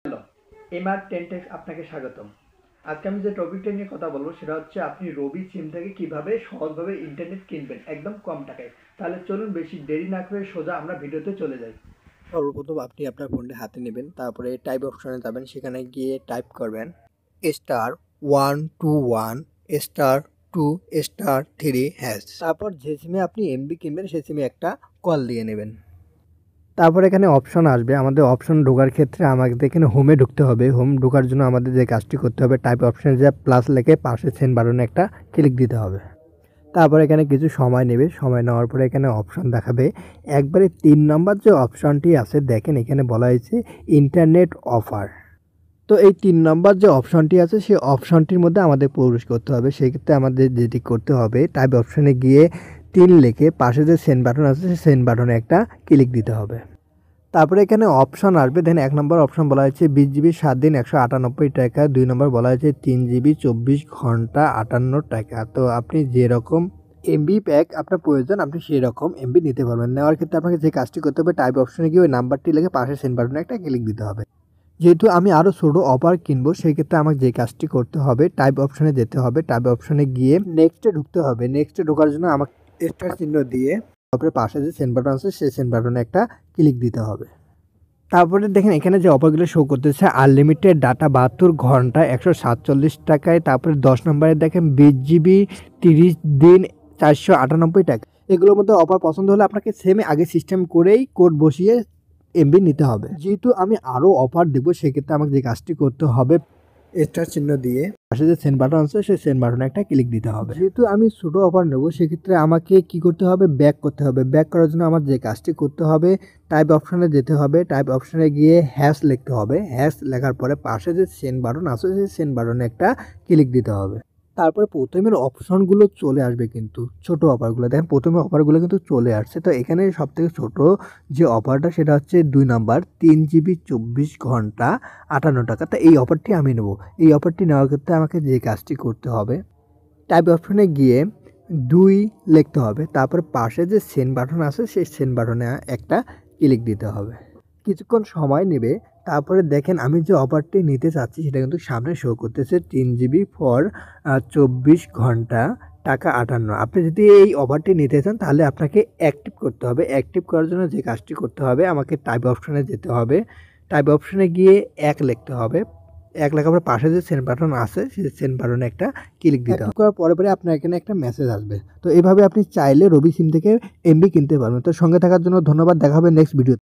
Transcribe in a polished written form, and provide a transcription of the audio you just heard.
Hello, MR টেনটেক্স আপনাকে স্বাগতম। আজকে আমি যে টপিকটা নিয়ে কথা বলবো সেটা হচ্ছে আপনি রবি সিম থেকে কিভাবে সহজভাবে ইন্টারনেট কিনবেন একদম কম টাকায়। তাহলে চলুন বেশি দেরি না করে সোজা আমরা ভিডিওতে চলে যাই। সর্বপ্রথম আপনি আপনার ফোনটি হাতে নেবেন, তারপরে টাইপ অপশনে যাবেন, সেখানে গিয়ে টাইপ করবেন *121 *2 *3#। তারপর যে সিমে আপনি এমবি কিনবেন সেই সিমে একটা কল দিয়ে নেবেন। তারপর এখানে অপশন আসবে, আমাদের অপশন ঢোকার ক্ষেত্রে আমাদের এখানে হোমে ঢুকতে হবে। হোম ঢোকার জন্য আমাদের যে কাজটি করতে হবে, টাইপ অপশনে যে প্লাস লেখে পাশে সেন্ড বাটনে একটা ক্লিক দিতে হবে। তারপর এখানে কিছু সময় নেবে, সময় নেওয়ার পরে এখানে অপশন দেখাবে। একবারে 3 নম্বর যে অপশনটি আছে দেখেন, এখানে বলা হয়েছে ইন্টারনেট অফার। তো এই 3 নম্বর যে অপশনটি আছে সেই অপশনটির মধ্যে আমাদের প্রবেশ করতে হবে। সেক্ষেত্রে আমাদের যেটি করতে হবে, টাইপ অপশনে গিয়ে 3 লিখে পাশে যে সেন্ড বাটন আছে সেই সেন্ড বাটনে একটা ক্লিক দিতে হবে। তারপরে এখানে অপশন আসবে, দেখেন 1 নম্বর অপশন বলা হয়েছে 20 জিবি 7 দিন 198 টাকা। 2 নম্বর বলা হয়েছে 3 জিবি 24 ঘন্টা 58 টাকা। তো আপনি যেরকম এমবি প্যাক আপনার প্রয়োজন আপনি সেই রকম এমবি নিতে পারবেন। নেওয়ার ক্ষেত্রে আপনাকে যে কাজটি করতে হবে, টাইপ অপশনে গিয়ে ওই নাম্বারটি লিখে পাশে সেন্ড বাটনে একটা ক্লিক দিতে হবে। যেহেতু আমি আরও ছোটো অফার কিনবো সেই ক্ষেত্রে আমাকে যে কাজটি করতে হবে, টাইপ অপশনে যেতে হবে। টাইপ অপশনে গিয়ে নেক্সটে ঢুকতে হবে। নেক্সটে ঢোকার জন্য আমাকে স্টার চিহ্ন দিয়ে তারপরে পাশে যে সেন্ড বাটন আছে সেই সেন্ড বাটনে একটা ক্লিক দিতে হবে। তারপরে দেখেন এখানে যে অফারগুলো শো করতেছে, আনলিমিটেড ডাটা 72 ঘন্টা 147 টাকায়। তারপরে 10 নম্বরে দেখেন 20 জিবি 30 দিন 498 টাকা। এগুলোর মধ্যে অফার পছন্দ হলে আপনাকে সেম আগে সিস্টেম করেই কোড বসিয়ে এমবি নিতে হবে। যেহেতু আমি আরও অফার দেবো সেক্ষেত্রে আমাকে যে কাজটি করতে হবে, স্টার চিহ্ন দিয়ে পাশে যে সেন্ড বাটন আছে সেই সেন্ড বাটনে একটা ক্লিক দিতে হবে। যেহেতু আমি ছোটো অফার নেব সেক্ষেত্রে আমাকে কি করতে হবে, ব্যাক করতে হবে। ব্যাক করার জন্য আমার যে কাজটি করতে হবে, টাইপ অপশনে যেতে হবে। টাইপ অপশনে গিয়ে হ্যাশ লিখতে হবে। হ্যাশ লেখার পরে পাশে যে সেন্ড বাটন আছে সেই সেন্ড বাটনে একটা ক্লিক দিতে হবে। তারপরে প্রথমের অপশনগুলো চলে আসবে, কিন্তু ছোট অফারগুলো দেখেন প্রথমে অফারগুলো কিন্তু চলে আসছে। তো এখানে সবথেকে ছোট যে অফারটা সেটা হচ্ছে 2 নাম্বার 3 জিবি 24 ঘন্টা 58 টাকা। তো এই অফারটি আমি নেব। এই অফারটি নেওয়ার ক্ষেত্রে আমাকে যে কাজটি করতে হবে, টাইপ অপশনে গিয়ে 2 লিখতে হবে। তারপর পাশে যে সেন্ড বাটন আছে সেই সেন্ড বাটনে একটা ক্লিক দিতে হবে। কিছুক্ষণ সময় নেবে। তারপরে দেখেন আমি যে অফারটি নিতে চাচ্ছি সেটা কিন্তু সামনে শো করতেছে 3 জিবি ফর 24 ঘন্টা টাকা 58। আপনি যদি এই অফারটি নিতে চান তাহলে আপনাকে অ্যাক্টিভ করতে হবে। অ্যাক্টিভ করার জন্য যে কাজটি করতে হবে, আমাকে টাইপ অপশনে যেতে হবে। টাইপ অপশনে গিয়ে 1 লিখতে হবে। 1 লেখার পরে পাশে যে সেন্ড বাটন আছে সেই সেন্ড বাটনে একটা ক্লিক দিতে হবে। করার পরে আপনার এখানে একটা মেসেজ আসবে। তো এভাবে আপনি চাইলে রবি সিম থেকে এমবি কিনতে পারবেন। তো সঙ্গে থাকার জন্য ধন্যবাদ। দেখা হবে নেক্সট ভিডিও।